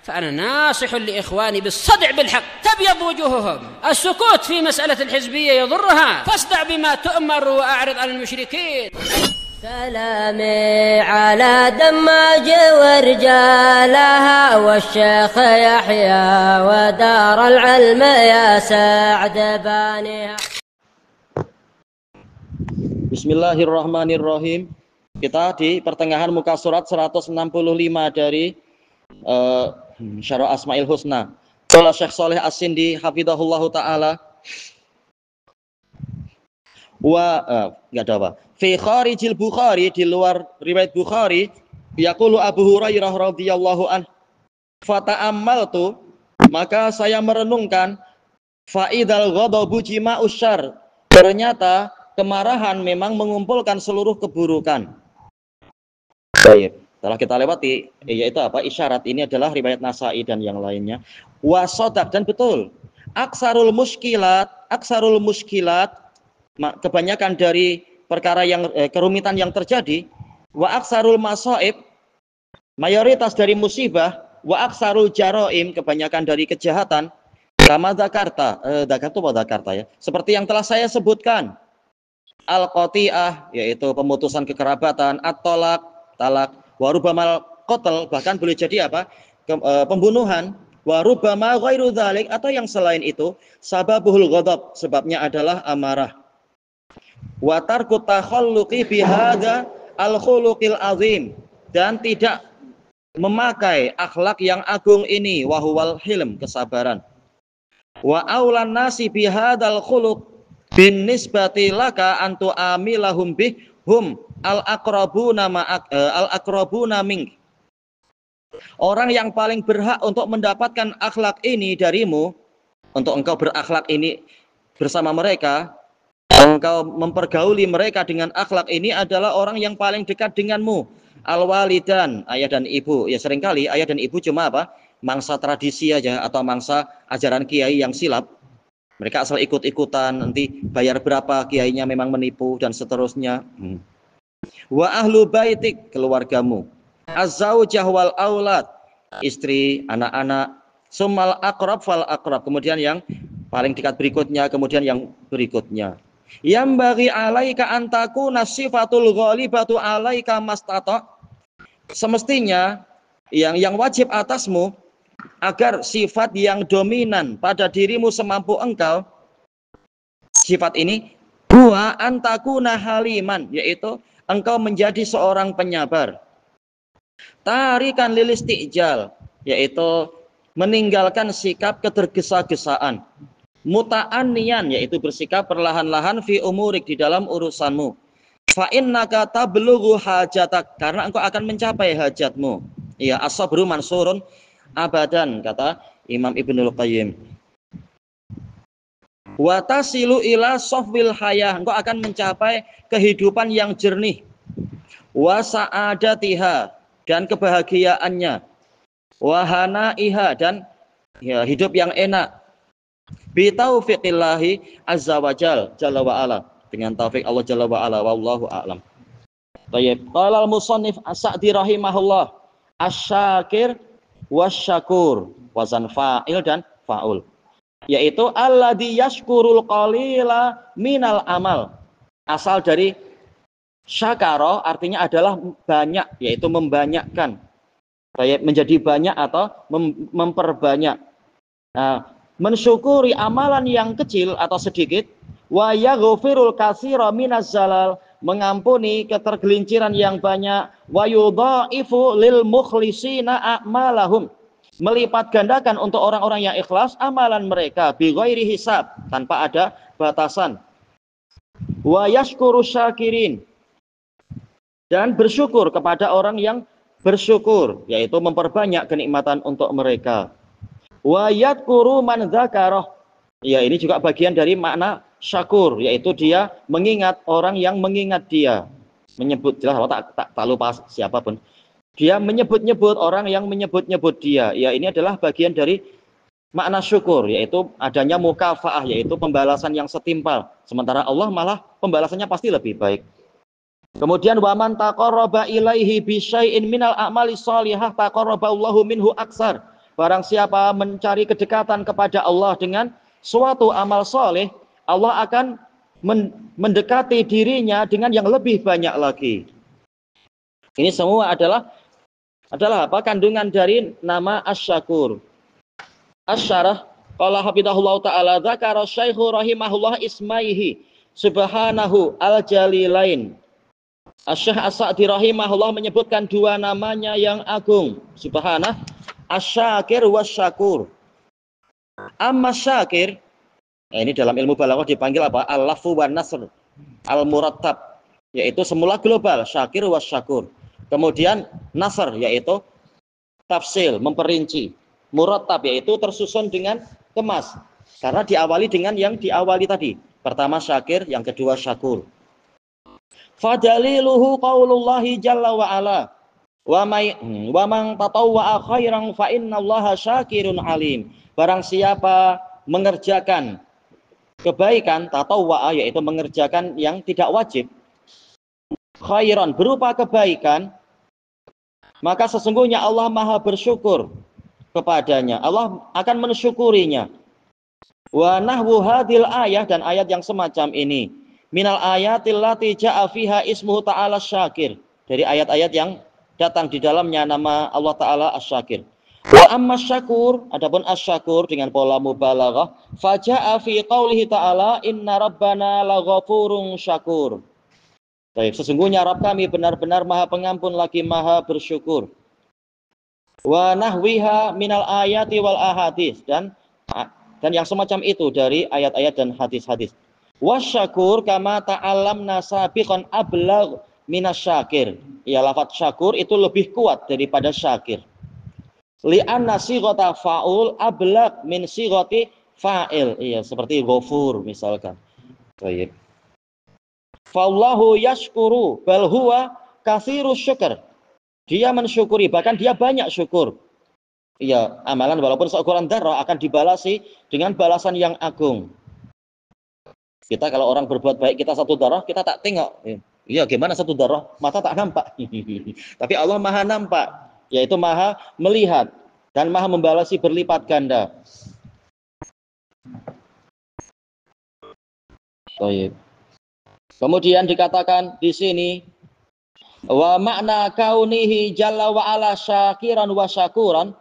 فأنا ناصح لإخواني بالصدع بالحق تبيض وجوههم. السكوت في مسألة الحزبية يضرها، فاصدع بما تؤمر وأعرض عن المشركين. سلامي على دماج ورجالها والشيخ يحيى ودار العلم يا سعد بانيها. Bismillahirrahmanirrahim. Kita di pertengahan muka surat 165 dari Syarah Asmaul Husna. Qala Syekh Shalih As-Sindi hafizahullahu taala enggak ada apa. Fi kharijil Bukhari, di luar riwayat Bukhari, yaqulu Abu Hurairah radhiyallahu an, fata'ammaltu, maka saya merenungkan, fa'idal ghadabu jima'us syarr, ternyata kemarahan memang mengumpulkan seluruh keburukan. Baik, telah kita lewati yaitu apa? Isyarat ini adalah riwayat Nasa'i dan yang lainnya. Wa shadaq, dan betul. Aksarul muskilat, kebanyakan dari perkara yang kerumitan yang terjadi, wa aksarul masaib, mayoritas dari musibah, wa aksarul jaroim, kebanyakan dari kejahatan, kama dzakarta, ya, seperti yang telah saya sebutkan. Al-qati'ah, yaitu pemutusan kekerabatan, at-talaq, talak, wa rubamal qatl, bahkan boleh jadi apa? Pembunuhan, wa rubama ghairu dzalik, atau yang selain itu, sababul ghadab, sebabnya adalah amarah. Wa tarku takhalluqi bihadza al-khuluqil azim, dan tidak memakai akhlak yang agung ini, wa huwal hilm, kesabaran. Wa aulan nasi bihadzal khuluq bin nisbati laka antu amilahum bih hum al-aqrabuna mink. Orang yang paling berhak untuk mendapatkan akhlak ini darimu, untuk engkau berakhlak ini bersama mereka, engkau mempergauli mereka dengan akhlak ini adalah orang yang paling dekat denganmu. Al-walidan, ayah dan ibu. Ya seringkali ayah dan ibu cuma apa? Mangsa tradisi aja atau mangsa ajaran kiai yang silap. Mereka asal ikut-ikutan, nanti bayar berapa kiainya memang menipu dan seterusnya. Wa ahlu baitik, keluargamu. Az-zaujah wal aulad, istri, anak-anak. Summal aqrab fal aqrab, kemudian yang paling dekat berikutnya, kemudian yang berikutnya. Yang bagi alaika antaku nasifatul ghalibatu alaika mastata. Semestinya yang wajib atasmu agar sifat yang dominan pada dirimu semampu engkau, sifat ini huwa antakuna haliman, yaitu engkau menjadi seorang penyabar. Tarikan lilistijal, yaitu meninggalkan sikap ketergesa-gesaan. Muta'anniyan, yaitu bersikap perlahan-lahan fi umurik, di dalam urusanmu. Fa innaka tablughu hajatak, karena engkau akan mencapai hajatmu. Ya, as-sabru mansurun abadan, kata Imam Ibnul Qayyim. Wa tasilu ila safwil hayah, engkau akan mencapai kehidupan yang jernih. Wa sa'adatiha, dan kebahagiaannya. Wa hanaiha, dan ya, hidup yang enak. Bi taufiqillahi azza wa jalla wa ala, dengan taufik Allah jalla wa ala, wallahu a'lam. Baik, qala al-musannif as-Sa'di rahimahullah, asy-syakir wasyakur, wazan fa'il dan fa'ul, yaitu alladzi yashkurul qalila minal amal. Asal dari syakara artinya adalah banyak, yaitu membanyakkan. Baik, menjadi banyak atau memperbanyak. Nah, mensyukuri amalan yang kecil atau sedikit, wa yaghfirul katsira minaz zalal, mengampuni ketergelinciran yang banyak, wa yudhaifu lil mukhlisina a'malahum, melipat gandakan untuk orang-orang yang ikhlas amalan mereka, bi ghairi hisab, tanpa ada batasan. Wa yashkuru syakirin, dan bersyukur kepada orang yang bersyukur, yaitu memperbanyak kenikmatan untuk mereka. Wa yadhkuru man dzakarah, ya ini juga bagian dari makna syakur, yaitu dia mengingat orang yang mengingat dia. Menyebut, jelas tak lupa siapapun. Dia menyebut-nyebut orang yang menyebut-nyebut dia. Ya ini adalah bagian dari makna syukur, yaitu adanya mukafaah, yaitu pembalasan yang setimpal. Sementara Allah malah pembalasannya pasti lebih baik. Kemudian waman taqarraba ilaihi bi syai'in minal a'mali shalihah taqarraba Allahu minhu aksar. barang siapa mencari kedekatan kepada Allah dengan suatu amal soleh, Allah akan mendekati dirinya dengan yang lebih banyak lagi. Ini semua adalah apa? Kandungan dari nama Asy-Syakur. Asyarah qala hafizahullah taala dzakara Syaikhu rahimahullah ismaihi subhanahu al-jalilain. Asy-Syaikh As-Sa'di rahimahullah menyebutkan dua namanya yang agung, subhanah, Asy-Syakir was-Syakur. Amma Syakir, ini dalam ilmu balaghah dipanggil apa? Al-lafzu wan nasr al-murattab, yaitu semula global, Syakir was-Syakur. Kemudian nasr yaitu tafsil, memperinci. Murattab yaitu tersusun dengan kemas. Karena diawali dengan yang diawali tadi. Pertama Syakir, yang kedua Syakur. Fadaliluhu qaulullahi jalla wa ala wa man tatawwa'a khairan fa innallaha syakirun alim. Barang siapa mengerjakan kebaikan, tatawwa'a yaitu mengerjakan yang tidak wajib, khairan berupa kebaikan, maka sesungguhnya Allah Maha bersyukur kepadanya. Allah akan mensyukurinya. Wa nahwu hadil ayah, dan ayat yang semacam ini, minal ayatil lati ja'a fiha ismuhu ta'ala syakir, dari ayat-ayat yang datang di dalamnya nama Allah Ta'ala Asy-Syakir. Wa amma syakur, adapun asy-syakur dengan pola mubalaghah, faja'a fi qaulihi ta'ala inna rabbana laghafurun syakur. Baik, sesungguhnya Rabb kami benar-benar Maha Pengampun lagi Maha bersyukur. Wa nahwiha minal ayati wal ahadits, dan yang semacam itu dari ayat-ayat dan hadis-hadis. Wasyakur kama ta'allamna sabiqan ablagh minasyakir. Ya, lafaz syakur itu lebih kuat daripada syakir. Li'anna sighata fa'ul ablagh min sighati fa'il. Iya, seperti ghafur misalkan. Baik. Fallahu yashkuru bal huwa katsirus syukur. Dia mensyukuri, bahkan dia banyak syukur. Iya, amalan walaupun seukuran dzarrah akan dibalasi dengan balasan yang agung. Kita kalau orang berbuat baik kita satu darah, kita tak tengok. Iya, gimana satu darah? Mata tak nampak. Tapi Allah Maha nampak, yaitu Maha melihat dan Maha membalasi berlipat ganda. Baik. Kemudian dikatakan di sini, wa makna kaunihi jalla wa ala syakiran wa syakuran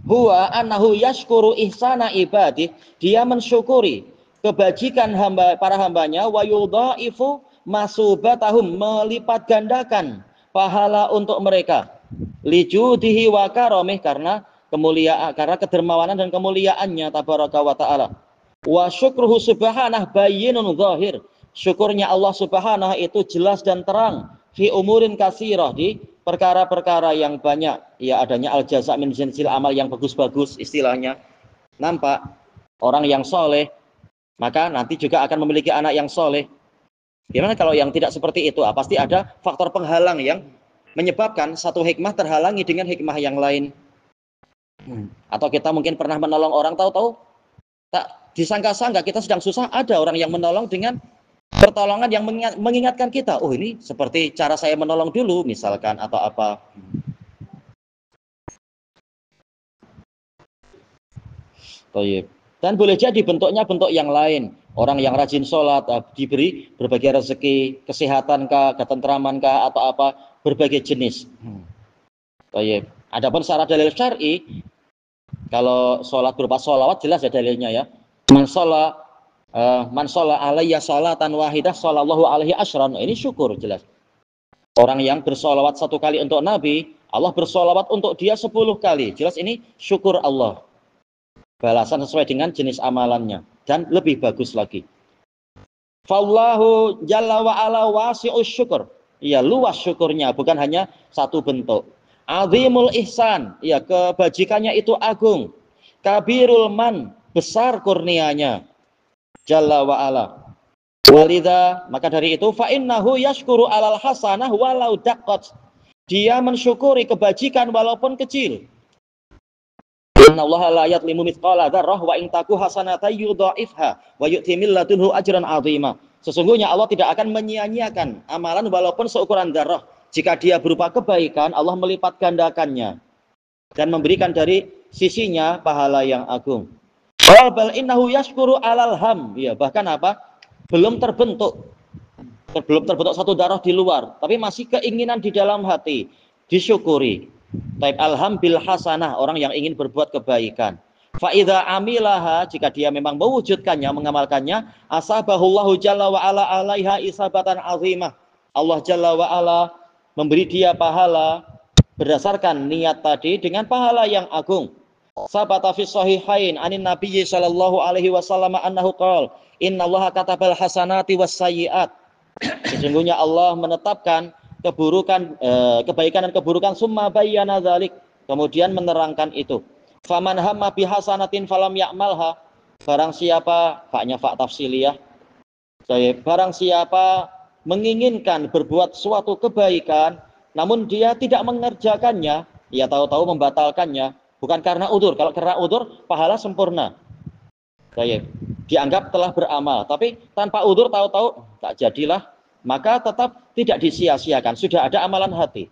huwa annahu yashkuru ihsana ibadih, dia mensyukuri kebajikan para hambanya, wa yudhaifu masubatahum, melipat gandakan pahala untuk mereka, lijudihi wa karamih, karena kemuliaan, karena kedermawanan dan kemuliaannya tabaraka wa taala. Wa syukruhu subhanah bayyinun zahir, syukurnya Allah subhanahu itu jelas dan terang, fi umurin katsirah, di perkara-perkara yang banyak. Ya, adanya al jaza min jinsil amal, yang bagus-bagus istilahnya. Nampak orang yang soleh maka nanti juga akan memiliki anak yang soleh. Gimana kalau yang tidak seperti itu? Pasti ada faktor penghalang yang menyebabkan satu hikmah terhalangi dengan hikmah yang lain. Atau kita mungkin pernah menolong orang, tahu-tahu tak disangka-sangka kita sedang susah, ada orang yang menolong dengan pertolongan yang mengingatkan kita, oh ini seperti cara saya menolong dulu misalkan, atau apa. Baik. Dan boleh jadi bentuknya bentuk yang lain. Orang yang rajin sholat, diberi berbagai rezeki, kesehatan kah, ketentraman kah, atau apa, berbagai jenis. Baik. Adapun secara dalil syar'i, kalau sholat berupa sholawat jelas ya dalilnya ya. Man sholat alayya sholatan wahidah sholallahu alaihi asyran. Ini syukur jelas. Orang yang bersholawat satu kali untuk Nabi, Allah bersholawat untuk dia 10 kali. Jelas ini syukur Allah. Balasan sesuai dengan jenis amalannya, dan lebih bagus lagi. Fallahu jalla wa ala wasi'us syukur. Iya, luas syukurnya, bukan hanya satu bentuk. Azimul ihsan, ya, kebajikannya itu agung. Kabirul man, besar kurnianya. Jalla wa ala. Walidha, maka dari itu fa innahu yashkuru alal hasanah walau daqqat. Dia mensyukuri kebajikan walaupun kecil. Innallaha la yadlimu mithqala dzarrah wa in taku hasanatan yudha'ifha wa yu'ti min ladunhu ajran 'azima. Sesungguhnya Allah tidak akan menyia-nyiakan amalan walaupun seukuran dzarrah. Jika dia berupa kebaikan, Allah melipat gandakannya dan memberikan dari sisinya pahala yang agung. Wal bal innahu yashkuru alal ham. Ya, bahkan apa? Belum terbentuk satu darah di luar, tapi masih keinginan di dalam hati, disyukuri. Taib alham bil hasanah, orang yang ingin berbuat kebaikan. Fa idza amilaha, jika dia memang mewujudkannya, mengamalkannya, asabahullahu jalla wa ala alaiha isabatan azimah. Allah jalla wa ala memberi dia pahala berdasarkan niat tadi dengan pahala yang agung. Sabata fi sahihain anin nabiyyi sallallahu alaihi wasallam annahu qala innallaha katabal hasanati was sayyiat. Sesungguhnya Allah menetapkan kebaikan dan keburukan, summa bayyana dzalik, kemudian menerangkan itu. Faman hamma bi hasanatin falam ya'malha, barang siapa, faknya fak tafsiliyah, barang siapa menginginkan berbuat suatu kebaikan namun dia tidak mengerjakannya, ia tahu-tahu membatalkannya, bukan karena udzur. Kalau karena udzur pahala sempurna, dianggap telah beramal, tapi tanpa udzur tahu-tahu tak jadilah, maka tetap tidak disia-siakan, sudah ada amalan hati.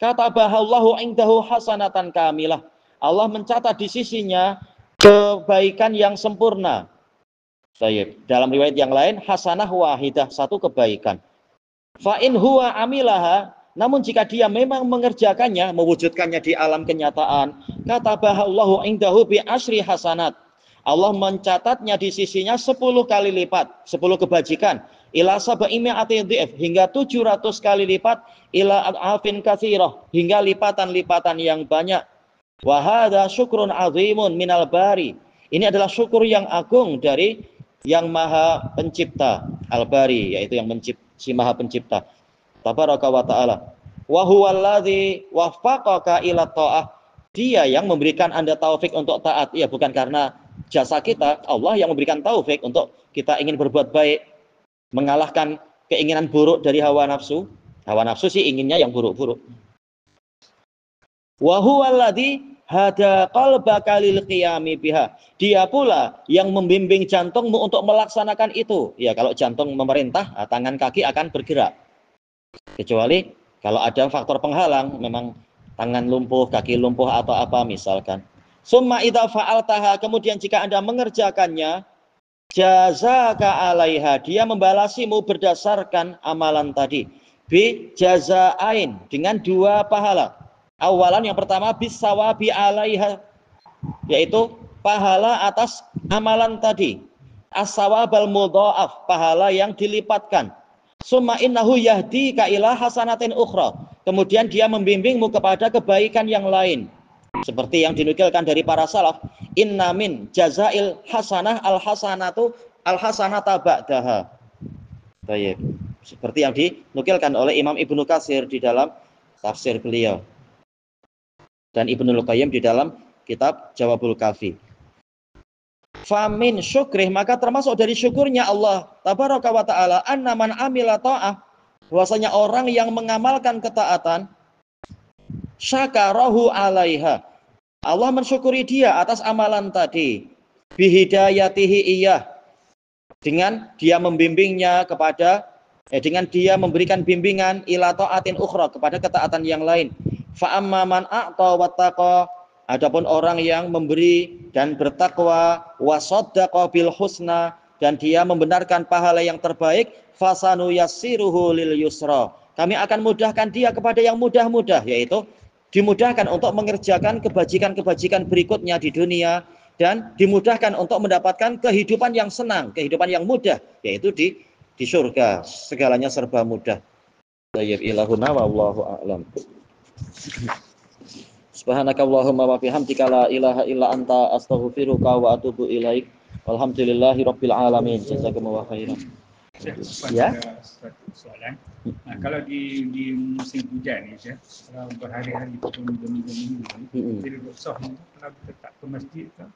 Katabahallahu indahu hasanatan kamilah, Allah mencatat di sisinya kebaikan yang sempurna. Dalam riwayat yang lain, hasanah wahidah, satu kebaikan. Fa in huwa amilaha, namun jika dia memang mengerjakannya, mewujudkannya di alam kenyataan, katabahallahu indahu bi asyri hasanat, Allah mencatatnya di sisinya 10 kali lipat, 10 kebajikan, ila sab'i mi'ati dhif, hingga 700 kali lipat, ila alfin katsirah, hingga lipatan-lipatan yang banyak. Wa hadza syukrun azimun minal bari, ini adalah syukur yang agung dari yang maha pencipta, al-bari, yaitu yang si maha pencipta, tabaraka wa ta'ala. Wa huwallazi waffaqaka ila ta'ah, dia yang memberikan Anda taufik untuk taat. Ya, bukan karena jasa kita, Allah yang memberikan taufik untuk kita ingin berbuat baik, mengalahkan keinginan buruk dari hawa nafsu. Hawa nafsu sih inginnya yang buruk-buruk. Wa huwallazi hada qalbaka lil qiyami biha, dia pula yang membimbing jantungmu untuk melaksanakan itu. Ya, kalau jantung memerintah, tangan kaki akan bergerak. Kecuali kalau ada faktor penghalang, memang tangan lumpuh, kaki lumpuh atau apa misalkan. Summa idza fa'altaha, kemudian jika Anda mengerjakannya, jazaka alaiha, dia membalasimu berdasarkan amalan tadi. Bi jazaain, dengan 2 pahala. Awalan, yang pertama, bis sawabi alaiha, yaitu pahala atas amalan tadi. As-sawabal mudha'af, pahala yang dilipatkan. Summa innahu yahdika ila hasanatin ukhra, kemudian dia membimbingmu kepada kebaikan yang lain. Seperti yang dinukilkan dari para salaf, inna min jazail hasanah al-hasanatu al-hasanata ba'daha. Baik. Seperti yang dinukilkan oleh Imam Ibnu Katsir di dalam tafsir beliau, dan Ibnul Qayyim di dalam kitab Jawabul Kafi. Famin syukrih, maka termasuk dari syukurnya Allah tabaraka wa ta'ala, anna man amila ta'ah, bahwasanya orang yang mengamalkan ketaatan, syakarahu alaiha, Allah mensyukuri dia atas amalan tadi, bihidayatihi iyah, dengan dia membimbingnya kepada dengan dia memberikan bimbingan ila ta'atin ukhra, kepada ketaatan yang lain. Fa amma man a'ta wattaqa, adapun orang yang memberi dan bertakwa, wa saddaqa bil husna, dan dia membenarkan pahala yang terbaik, fasanu yassiruhu lil yusra, kami akan mudahkan dia kepada yang mudah-mudah, yaitu dimudahkan untuk mengerjakan kebajikan-kebajikan berikutnya di dunia, dan dimudahkan untuk mendapatkan kehidupan yang senang, kehidupan yang mudah, yaitu di surga, segalanya serba mudah. Tayyib ilahuna wallahu a'lam. Subhanakallahumma wa bihamdika la ilaha illa anta astaghfiruka wa atubu ilaik. Walhamdulillahi rabbil alamin. Jazakumullahu khairan. Ya. Soalan. Nah, kalau di musim hujan ni, kalau berhari-hari berminggu-minggu, jadi sah itu kalau kita tak ke masjid kan,